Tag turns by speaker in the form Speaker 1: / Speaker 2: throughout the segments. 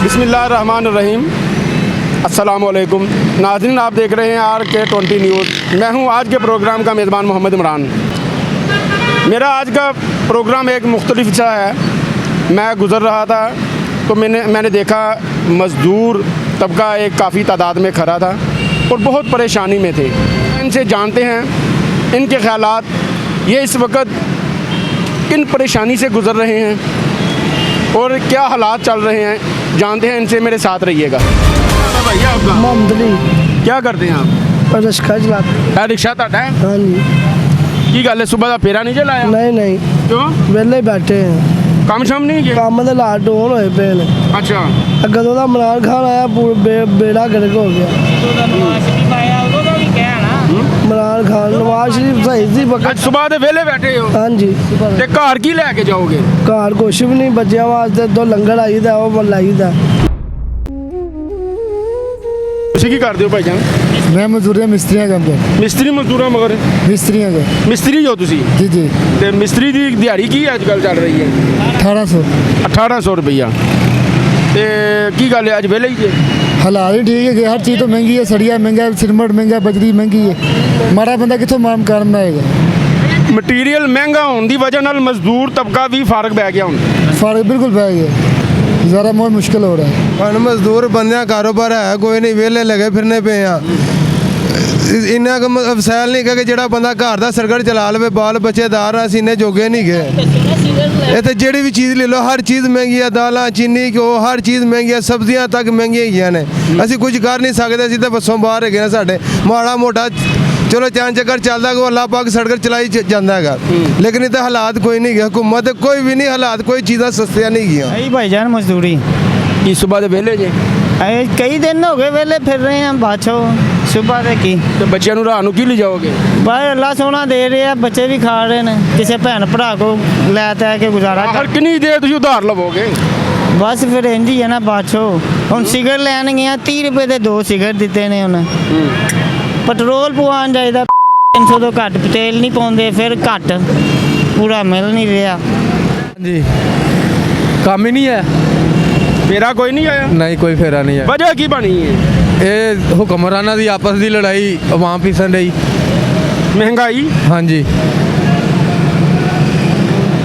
Speaker 1: बिस्मिल्लाहिर्रहमानिर्रहीम। अस्सलामुअलैकुम नाज़रीन, आप देख रहे हैं RK20 न्यूज़। मैं हूं आज के प्रोग्राम का मेज़बान मोहम्मद इमरान। मेरा आज का प्रोग्राम एक मुख्तलिफ सा है। मैं गुज़र रहा था तो मैंने देखा मज़दूर तबका एक काफ़ी तादाद में खड़ा था और बहुत परेशानी में थे। इनसे जानते हैं इनके ख़यालात, ये इस वक्त किन परेशानी से गुज़र रहे हैं और क्या हालात चल रहे हैं, जानते हैं इनसे। मेरे साथ रहिएगा। भैया आपका
Speaker 2: मोहम्मद अली।
Speaker 1: क्या करते हैं आप?
Speaker 2: रिक्शा चलाते।
Speaker 1: रिक्शा ਤੁਹਾਡਾ है?
Speaker 2: हाँ जी।
Speaker 1: की गल है, सुबह का फेरा नहीं चलाया?
Speaker 2: नहीं नहीं,
Speaker 1: क्यों?
Speaker 2: वेले बैठे हैं।
Speaker 1: काम शाम नहीं किया?
Speaker 2: काम ਦੇ ਲਾਟ ਡੋਨ ਹੋਏ ਪਏ ਨੇ।
Speaker 1: अच्छा।
Speaker 2: ਕਦੋਂ ਦਾ ਇਮਰਾਨ ਖਾਨ ਆਇਆ ਬੇੜਾ ਗਰਕ ਹੋ ਗਿਆ। ਇਮਰਾਨ ਖਾਨ ਨਵਾਜ਼ ਸ਼ਰੀਫ ਸਹੀ ਸੀ
Speaker 1: ਅੱਜ
Speaker 2: ਵਕਤ।
Speaker 1: ਸੁਬਾਹ ਦੇ ਵਿਹਲੇ ਬੈਠੇ ਹੋ
Speaker 2: ਹਾਂਜੀ
Speaker 1: ਤੇ ਘਰ ਕੀ ਲੈ ਕੇ ਜਾਓਗੇ?
Speaker 2: ਘਰ ਕੁਛ ਵੀ ਨਹੀਂ, ਬੱਚਿਆਂ ਵਾਸਤੇ ਦੋ ਲੰਗਰ ਆਈਦਾ ਉਹ ਮਲਾਈਦਾ।
Speaker 1: ਤੁਸੀਂ ਕੀ ਕਰਦੇ ਹੋ ਭਾਈ ਜਾਨ?
Speaker 3: मैं मजदूर मिस्त्रियाँ के अंदर
Speaker 1: ਮਿਸਤਰੀ ਮਜ਼ਦੂਰਾਂ ਮਗਰ
Speaker 3: मिस्त्रियाँ के
Speaker 1: ਮਿਸਤਰੀ ਹੋ ਤੁਸੀਂ
Speaker 3: जी जी
Speaker 1: ਤੇ ਮਿਸਤਰੀ ਦੀ ਦਿਹਾੜੀ ਕੀ ਅੱਜ ਕੱਲ ਚੱਲ ਰਹੀ ਹੈ?
Speaker 3: 1800
Speaker 1: 1800 रुपया। ਤੇ ਕੀ ਗੱਲ ਹੈ ਅੱਜ ਵਿਹਲੇ ਹੀ ਜੇ?
Speaker 3: हालात ही ठीक है कि हर चीज़ तो महंगी है, सड़िया महंगा है, सीमेंट महंगा है, बजरी महंगी है। माड़ा बंदा कितों माम काम बनाएगा।
Speaker 1: ਮਟੀਰੀਅਲ ਮਹਿੰਗਾ ਹੋਣ ਦੀ ਵਜ੍ਹਾ ਨਾਲ ਮਜ਼ਦੂਰ ਤਬਕਾ ਵੀ ਫਾਰਗ ਬਹਿ ਗਿਆ ਹੁਣ।
Speaker 3: फर्क बिल्कुल पै गया, ज़रा बहुत मुश्किल हो रहा है।
Speaker 4: ਹੁਣ ਮਜ਼ਦੂਰ ਬੰਦਿਆਂ ਕਾਰੋਬਾਰ ਹੈ ਕੋਈ ਨਹੀਂ, ਵਿਹਲੇ ਲੱਗੇ ਫਿਰਨੇ ਪਏ ਆ। ਇੰਨਾ ਕੁ ਵਸੈਲ ਨਹੀਂ ਕਿ ਜਿਹੜਾ ਬੰਦਾ ਘਰ ਦਾ ਸਰਕਟ ਚਲਾ ਲਵੇ, ਬਾਲ ਬੱਚੇਦਾਰ ਆ, ਅਸੀਂ ਇੰਨੇ ਜੋਗੇ ਨਹੀਂ ਗਏ। ਇੱਥੇ ਜਿਹੜੀ ਵੀ ਚੀਜ਼ ਲੈ ਲਓ ਹਰ ਚੀਜ਼ ਮਹਿੰਗੀ ਆ, ਦਾਲਾਂ ਚੀਨੀ ਘਿਓ ਹਰ ਚੀਜ਼ ਮਹਿੰਗੀ ਆ, ਸਬਜ਼ੀਆਂ ਤੱਕ ਮਹਿੰਗੀਆਂ ਹੈਗੀਆਂ ਨੇ। ਅਸੀਂ ਕੁਝ ਕਰ ਨਹੀਂ ਸਕਦੇ, ਅਸੀਂ ਤਾਂ ਬੱਸੋਂ ਬਾਹਰ ਹੈਗੇ ਨੇ। ਸਾਡੇ ਮਾੜਾ ਮੋਟਾ ਚਲੋ ਚਾਂਦ ਚੱਕਰ ਚੱਲਦਾ ਕੋ ਅੱਲਾਹ ਪਾਕ ਸੜਕ ਚਲਾਈ ਜਾਂਦਾ ਹੈਗਾ, ਲੇਕਿਨ ਇਹ ਤਾਂ ਹਾਲਾਤ ਕੋਈ ਨਹੀਂ ਗੇ। ਹਕੂਮਤ ਕੋਈ ਵੀ ਨਹੀਂ, ਹਾਲਾਤ ਕੋਈ ਚੀਜ਼ਾਂ ਸਸਤੀਆਂ ਨਹੀਂ ਗਈਆਂ।
Speaker 5: भाई भाईजान मजदूरी
Speaker 1: ਕੀ ਸੁਬਾਹ ਦੇ ਵਿਹਲੇ ਜੇ?
Speaker 5: कई दिन हो गए वेले फिर रहे हैं बाछो सुबह ਦੇ ਕੀ।
Speaker 1: ਤੇ ਬੱਚਿਆਂ ਨੂੰ ਰਾਤ ਨੂੰ ਕੀ ਲਿਜਾਓਗੇ?
Speaker 5: भाई अल्लाह सोना दे रहे हैं, बच्चे भी खा रहे हैं, किसी भैन भरा को लै तै के गुजारा
Speaker 1: ਆਖਰ
Speaker 5: कर।
Speaker 1: ਕਿੰਨੀ ਦੇਰ ਤੁਸੀਂ ਉਧਾਰ ਲਵੋਗੇ?
Speaker 5: बस फिर इंज ही है ना बाछो। ਹੁਣ ਸਿਗਰ ਲੈਣ ਗਿਆ 30 ਰੁਪਏ ਦੇ 2 ਸਿਗਰ ਦਿੱਤੇ ਨੇ ਉਹਨੇ। ਪੈਟਰੋਲ ਪਵਾਉਣ ਜਾਈਦਾ 300 ਤੋਂ ਘੱਟ ਤੇਲ ਨਹੀਂ ਪਾਉਂਦੇ, ਫਿਰ ਘੱਟ ਪੂਰਾ ਮਿਲ ਨਹੀਂ ਰਿਹਾ।
Speaker 6: जी काम ही नहीं है,
Speaker 1: ਫੇਰਾ ਕੋਈ ਨਹੀਂ ਆਇਆ?
Speaker 6: नहीं कोई फेरा नहीं है।
Speaker 1: ਵਜ੍ਹਾ ਕੀ ਬਣੀ ਹੈ?
Speaker 6: ये हुक्मराना दी आपस दी लड़ाई अवाम पिसन रही।
Speaker 1: ਮਹਿੰਗਾਈ।
Speaker 6: हाँ जी,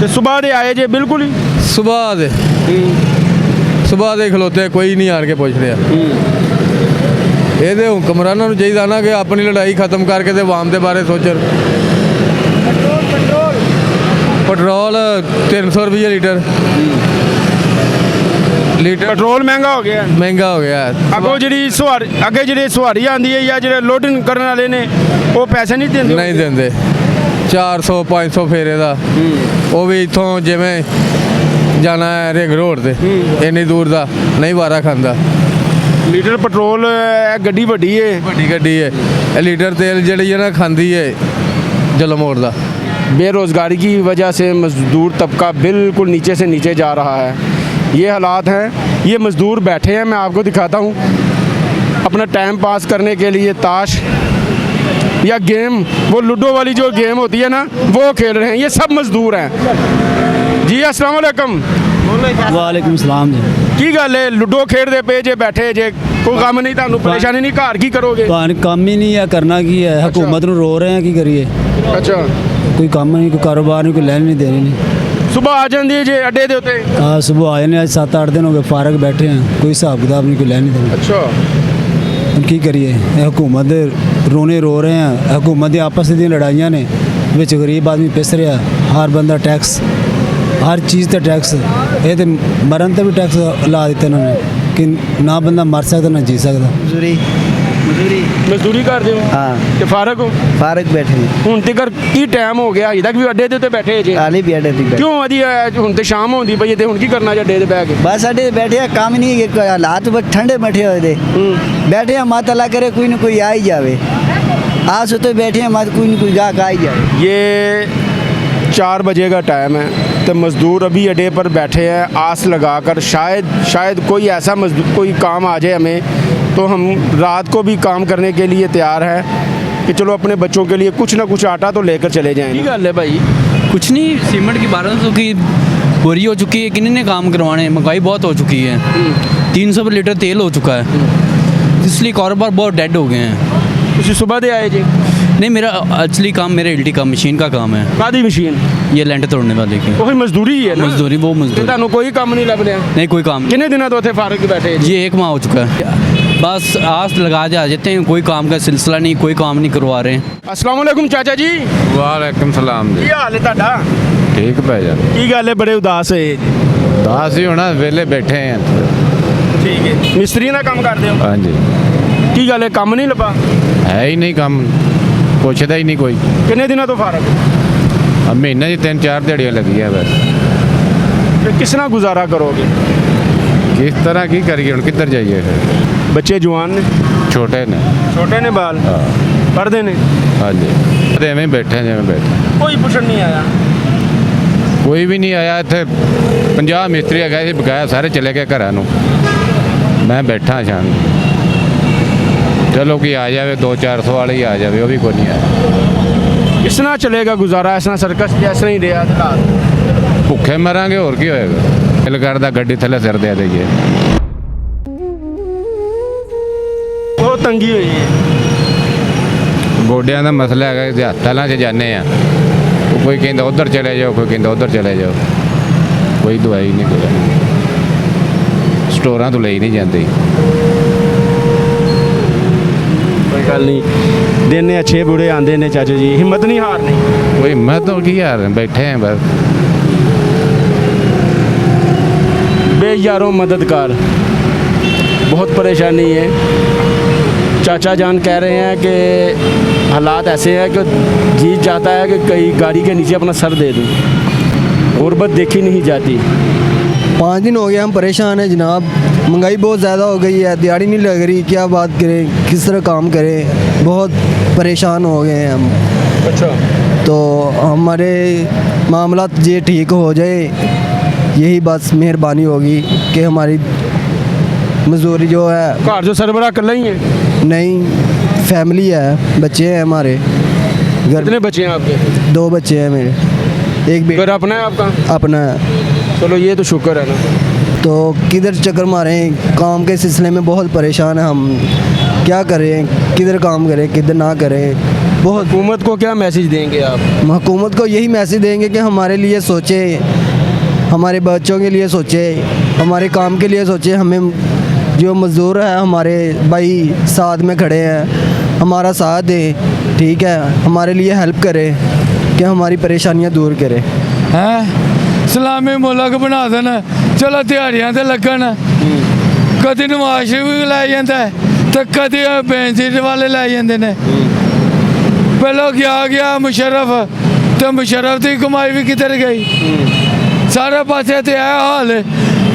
Speaker 1: ਤੇ ਸੁਬਾਹ ਦੇ ਆਏ ਜੇ ਬਿਲਕੁਲ ਹੀ?
Speaker 6: सुबह दे खलोते कोई नहीं आर के पूछ रहा। ये हुक्मराना चाहिए ना कि अपनी लड़ाई खत्म करके ते अवाम के बारे सोचन। पेट्रोल 300 रुपये लीटर।
Speaker 1: ਪੈਟਰੋਲ ਮਹਿੰਗਾ ਹੋ ਗਿਆ।
Speaker 6: महंगा हो गया है।
Speaker 1: ਅੱਗੇ ਜਿਹੜੀ ਸਵਾਰੀ ਆਂਦੀ ਹੈ ਜਾਂ ਜਿਹੜੇ ਲੋਡਿੰਗ ਕਰਨ ਵਾਲੇ ਨੇ ਉਹ ਪੈਸੇ ਨਹੀਂ ਦਿੰਦੇ?
Speaker 6: नहीं देंगे 400 500 फेरे का। वो भी इतों जिमें जाना है रिंग रोड से इन्नी दूर का नहीं वारा खांदा।
Speaker 1: ਲੀਟਰ ਪੈਟਰੋਲ ਇਹ ਗੱਡੀ ਵੱਡੀ ਹੈ।
Speaker 6: ਵੱਡੀ ਗੱਡੀ ਹੈ, ਇਹ ਲੀਟਰ तेल ਜਿਹੜੀ है ना खांदी है जलमोड़ का।
Speaker 1: बेरोज़गारी की वजह से मज़दूर तबका बिल्कुल नीचे से नीचे जा रहा है। ये हालात हैं। ये मज़दूर बैठे हैं, मैं आपको दिखाता हूँ, अपना टाइम पास करने के लिए ताश या गेम, वो लूडो वाली जो गेम होती है ना, वो खेल रहे हैं। ये सब मज़दूर हैं जी। अस्सलाम वालेकुम।
Speaker 7: वालेकुम सलाम जी।
Speaker 1: की गल है, लूडो खेलते पे जे बैठे जे, कोई काम नहीं, ਤੁਹਾਨੂੰ परेशानी नहीं, घर की करोगे?
Speaker 7: ਤੁਹਾਨੂੰ ਕੰਮ ਹੀ ਨਹੀਂ ਹੈ, ਕਰਨਾ ਕੀ ਹੈ? ਹਕੂਮਤ ਨੂੰ ਰੋ ਰਹੇ ਆ, ਕੀ ਕਰੀਏ?
Speaker 1: अच्छा।
Speaker 7: ਕੋਈ ਕੰਮ ਨਹੀਂ, ਕੋਈ ਕਾਰੋਬਾਰ ਨਹੀਂ, ਕੋਈ ਲੈਣ ਨਹੀਂ ਦੇਣੀ ਨਹੀਂ।
Speaker 1: सुबह आ जाती है जे अड्डे दे उत्ते?
Speaker 7: ਆ ਸਵੇਰ ਆਏ ਨੇ, ਅੱਜ 7-8 ਦਿਨ ਹੋ ਗਏ ਫਾਰਗ ਬੈਠੇ ਆ, ਕੋਈ ਹਿਸਾਬ ਕਿਤਾਬ ਨਹੀਂ, ਕੋਈ ਲੈਣ ਨਹੀਂ ਦੇਣੀ।
Speaker 1: अच्छा।
Speaker 7: ਹੁਣ ਕੀ ਕਰੀਏ? ਇਹ ਹਕੂਮਤ ਦੇ ਰੋਣੇ ਰੋ ਰਹੇ ਆ। ਹਕੂਮਤ ਦੀ ਆਪਸ ਦੀਆਂ ਲੜਾਈਆਂ ਨੇ, ਵਿੱਚ ਗਰੀਬ ਆਦਮੀ ਪਿਸ ਰਿਹਾ। ਹਰ ਬੰਦਾ ਟੈਕਸ, ਹਰ ਚੀਜ਼ ਤੇ ਟੈਕਸ। ਇਹ ਤੇ ਮਰਨ ਤੇ ਵੀ ਟੈਕਸ ਲਾ ਦਿੱਤੇ ਇਹਨਾਂ ਨੇ ਕਿ ਨਾ ਬੰਦਾ ਮਰ ਸਕਦਾ ਨਾ ਜੀ ਸਕਦਾ।
Speaker 1: ਮਜ਼ਦੂਰੀ ਕਰਦੇ ਹੋ?
Speaker 2: हाँ
Speaker 1: ਤੇ ਫਾਰਗ ਹੋ?
Speaker 2: फारग बैठे हैं।
Speaker 1: ਹੁਣ ਤੱਕ ਕੀ ਟਾਈਮ ਹੋ ਗਿਆ? ਅਜੇ ਤੱਕ ਵੀ ਅੱਡੇ ਦੇ ਉੱਤੇ ਬੈਠੇ ਜੇ?
Speaker 2: आली भी अड्डे पे
Speaker 1: ਕਿਉਂ ਅਦੀ ਹੁਣ ਤੇ ਸ਼ਾਮ ਹੁੰਦੀ ਪਈ ਤੇ ਹੁਣ ਕੀ ਕਰਨਾ ਜੇ ਅੱਡੇ ਤੇ ਬਹਿ ਕੇ?
Speaker 2: बस अड्डे बैठे हैं, काम ही नहीं है, कोई हालात बस ठंडे बैठे हुए थे। बैठे हैं, माता अल्लाह करे कोई ना कोई आ ही जावे। आज तो बैठे हैं, माता कोई ना कोई गाहक आ ही जाए।
Speaker 1: ये 4 बजे का टाइम है तो मज़दूर अभी अड्डे पर बैठे हैं आस लगाकर, शायद कोई ऐसा मजदूर कोई काम आ जाए हमें, तो हम रात को भी काम करने के लिए तैयार हैं कि चलो अपने बच्चों के लिए कुछ ना कुछ आटा तो लेकर चले जाएं। ठीक है भाई।
Speaker 8: कुछ नहीं, सीमेंट की 1200 की बोरी हो चुकी है, किन्हीं ने काम करवाने हैं, महंगाई बहुत हो चुकी है, 300 रुपये लीटर तेल हो चुका है, इसलिए कारोबार बहुत डेड हो गए हैं।
Speaker 1: ਤੁਸੀਂ ਸਵੇਰ ਦੇ ਆਏ ਜੀ
Speaker 8: नहीं, मेरा एक्चुअली काम मेरा एलटी का मशीन का काम है,
Speaker 1: ਕਾਦੀ ਮਸ਼ੀਨ
Speaker 8: ये लेंट तोड़ने वाले की
Speaker 1: ਉਹੀ ਮਜ਼ਦੂਰੀ ਹੈ ਨਾ
Speaker 8: मजदूरी, वो
Speaker 1: ਤੇ
Speaker 8: मजदूरी
Speaker 1: ਤੁਹਾਨੂੰ ਕੋਈ ਕੰਮ ਨਹੀਂ ਲੱਭ ਰਿਹਾ
Speaker 8: नहीं, कोई काम नहीं।
Speaker 1: ਕਿੰਨੇ ਦਿਨਾਂ ਤੋਂ ਇੱਥੇ ਫਾਰਗ ਬੈਠੇ ਜੀ
Speaker 8: जी 1 माह हो चुका है, बस आस लगा जा जाते हैं, कोई काम का सिलसिला नहीं, कोई काम नहीं करवा रहे हैं।
Speaker 1: ਅਸਲਾਮ ਵਾਲੇਕੁਮ ਚਾਚਾ ਜੀ
Speaker 9: ਵਾਲੇਕਮ ਸਲਾਮ
Speaker 1: ਕੀ
Speaker 9: ਜੀ।
Speaker 1: ਹਾਲ ਹੈ ਤੁਹਾਡਾ
Speaker 9: ਠੀਕ ਪੈ ਜਾ।
Speaker 1: ਕੀ ਗੱਲ ਹੈ ਬੜੇ ਉਦਾਸ ਹੋਏ ਜੀ
Speaker 9: ਦਾਸ ਹੀ ਹੋਣਾ, ਵਿਹਲੇ ਬੈਠੇ ਆ।
Speaker 1: ਠੀਕ ਹੈ ਮਿਸਤਰੀ ਦਾ ਕੰਮ ਕਰਦੇ ਹੋ
Speaker 9: ਹਾਂਜੀ,
Speaker 1: ਕੀ ਗੱਲ ਹੈ ਕੰਮ ਨਹੀਂ ਲੱਭਾ
Speaker 9: ਹੈ ਹੀ ਨਹੀਂ ਕੰਮ, ਪੁੱਛਦਾ ਹੀ ਨਹੀਂ ਕੋਈ।
Speaker 1: ਕਿੰਨੇ ਦਿਨਾਂ ਤੋਂ ਫਾਰਗ
Speaker 9: ਆ ਮਹੀਨੇ 'ਚ 3-4 ਦਿਹਾੜੀਆਂ ਲੱਗੀਆਂ ਬਸ।
Speaker 1: ਫਿਰ ਕਿਸ ਨਾਲ ਗੁਜ਼ਾਰਾ ਕਰੋਗੇ
Speaker 9: ਕਿਸ ਤਰ੍ਹਾਂ ਕੀ ਕਰੀਏ ਹੁਣ, ਕਿੱਧਰ ਜਾਈਏ ਫਿਰ?
Speaker 1: ਬੱਚੇ ਜਵਾਨ ਨੇ
Speaker 9: ਛੋਟੇ ਨੇ।
Speaker 1: ਛੋਟੇ ਨੇ ਬਾਲ
Speaker 9: ਹਾਂ,
Speaker 1: ਪੜ੍ਹਦੇ ਨੇ
Speaker 9: ਹਾਂਜੀ। ਤੇ ਐਵੇਂ ਹੀ ਬੈਠੇ ਜਿਵੇਂ ਬੈਠੇ,
Speaker 1: ਕੋਈ ਪੁੱਛਣ ਨਹੀਂ ਆਇਆ
Speaker 9: ਕੋਈ ਵੀ ਨਹੀਂ ਆਇਆ ਇੱਥੇ। 50 ਮਿਸਤਰੀ ਹੈਗਾ ਸੀ ਬਕਾਇਆ, ਸਾਰੇ ਚਲੇ ਗਏ ਘਰਾਂ ਨੂੰ। ਮੈਂ ਬੈਠਾ ਸ਼ਾਮ, ਚਲੋ ਕੀ ਆ ਜਾਵੇ 200-400 ਵਾਲੇ ਹੀ ਆ ਜਾਵੇ, ਉਹ ਵੀ ਕੋਈ ਨਹੀਂ ਆਇਆ।
Speaker 1: ਕਿਸ ਨਾਲ ਚਲੇਗਾ ਗੁਜ਼ਾਰਾ ਇਸ ਨਾਲ ਸਰਕਸ ਜੈਸਾ ਹੀ ਰਿਹਾ ਹਾਲਾਤ
Speaker 9: ਭੁੱਖੇ ਮਰਾਂਗੇ, ਹੋਰ ਕੀ ਹੋਏਗਾ? ਦਿਲ ਕਰਦਾ ਗੱਡੀ ਥੱਲੇ ਸਿਰ ਦੇ ਦੇਈਏ।
Speaker 1: ਬਹੁਤ ਤੰਗੀ ਹੋਈ ਹੈ
Speaker 9: ਗੋਡਿਆਂ ਦਾ ਮਸਲਾ ਹੈਗਾ ਕਿ ਹਸਪਤਾਲਾਂ 'ਚ ਜਾਂਦੇ ਆ, ਉਹ ਕੋਈ ਕਹਿੰਦਾ ਉੱਧਰ ਚਲੇ ਜਾਓ, ਕੋਈ ਕਹਿੰਦਾ ਉੱਧਰ ਚਲੇ ਜਾਓ, ਕੋਈ ਦਵਾਈ ਨਹੀਂ, ਕੋਈ ਸਟੋਰਾਂ ਤੋਂ ਲਈ ਨਹੀਂ ਜਾਂਦੀ।
Speaker 1: ਕੋਈ ਗੱਲ ਨਹੀਂ, ਦਿਨ ਨੇ ਅੱਛੇ ਬੁਰੇ ਆਉਂਦੇ ਨੇ ਚਾਚਾ ਜੀ, ਹਿੰਮਤ ਨਹੀਂ ਹਾਰਨੀ।
Speaker 9: ਕੋਈ ਮੈਂ ਤਾਂ ਕੀ ਯਾਰ, ਬੈਠੇ ਆ ਬਸ।
Speaker 1: बेयारों मददगार, बहुत परेशानी है। चाचा जान कह रहे हैं कि हालात ऐसे हैं कि जी चाहता है कि कहीं गाड़ी के नीचे अपना सर दे दूँ, गुर्बत देखी नहीं जाती।
Speaker 2: 5 दिन हो गए हम परेशान हैं जनाब, महंगाई बहुत ज़्यादा हो गई है, दिहाड़ी नहीं लग रही, क्या बात करें, किस तरह काम करें, बहुत परेशान हो गए हैं हम।
Speaker 1: अच्छा,
Speaker 2: तो हमारे मामला ये ठीक हो जाए, यही बस मेहरबानी होगी कि हमारी मजदूरी जो है।
Speaker 1: घर जो सरबराह कर ही है।
Speaker 2: नहीं, फैमिली है, बच्चे हैं हमारे घर,
Speaker 1: कितने बच्चे हैं आपके?
Speaker 2: 2 बच्चे हैं मेरे, एक
Speaker 1: घर अपना है आपका?
Speaker 2: अपना है।
Speaker 1: चलो ये तो शुक्र है ना।
Speaker 2: तो किधर चक्कर मारें, काम के सिलसिले में बहुत परेशान हैं हम, क्या करें, किधर काम करें, किधर ना करें। बहुत
Speaker 1: हुकूमत को क्या मैसेज देंगे आप?
Speaker 2: हुकूमत को यही मैसेज देंगे कि हमारे लिए सोचे, हमारे बच्चों के लिए सोचे, हमारे काम के लिए सोचे। हमें जो मज़दूर है हमारे भाई साथ में खड़े हैं, हमारा साथ दे, ठीक है, हमारे लिए हेल्प करे कि हमारी परेशानियां दूर करे।
Speaker 3: हैं सलामी मुल्क बना देना, चलो दिहाड़ियां ते लगन, कदी नवाज शरीफ भी लै जाता है तो कदी बेंजीर वाले लै जाते हैं। पहले गया मुशर्रफ, तो मुशर्रफ की कमाई भी किधर गई? सारे पासे तो यह हाल है,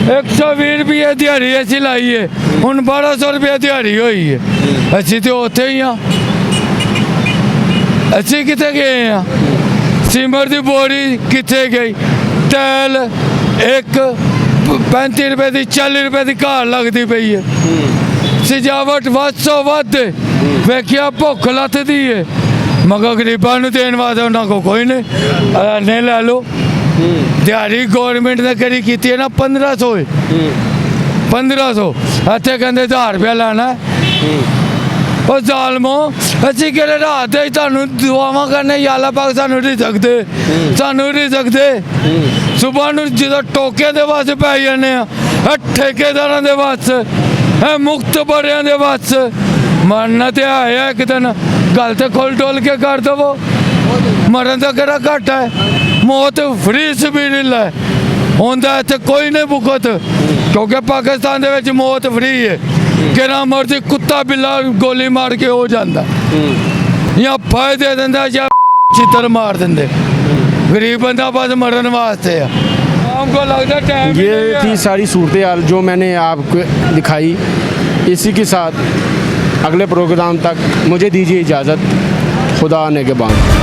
Speaker 3: 120 रुपये दिहाड़ी असी लाई है, हूँ 1200 रुपये दिहाड़ी हुई है, असी तो उत्थे ही हाँ, असी कितने गए हैं? सीमर की बोरी कितने गई? तेल एक 35 रुपये की 40 रुपये की घर लगती पई है, सजावट वसो वध वेखिया भुख लथदी है, मगर गरीबों को देने वास्ते उन्होंने को कोई नहीं लै लो। दिहाड़ी गौरमेंट ने करी की है ना 1500 इतने कहते 1000 रुपया लेना और जालमो असी कि रात तू दुआव करने याला पाक सानू रिजक दे, सानू रिजक दे। सुबह जो टोके के बस पै जाने ठेकेदार के बस, मुक्त बड़िया के बस, मरना तो है एक दिन, गल तो खोल टोल के कर दवो, मरन का किहड़ा घट है, मौत फ्री सबील है, होंदा इत्थे कोई नहीं भुगत, क्योंकि पाकिस्तान दे विच मौत फ्री है, किहड़ा मर्जी कुत्ता बिल्ला गोली मार के हो जाता, या फायदे दे दिंदा या चित्र मार देंगे, गरीब बंदा बस मरन वास्ते है। हमको लगता टाइम
Speaker 1: ये थी सारी सूरत हाल जो मैंने आपको दिखाई। इसी के साथ अगले प्रोग्राम तक मुझे दीजिए इजाज़त, खुदा आने के बाद।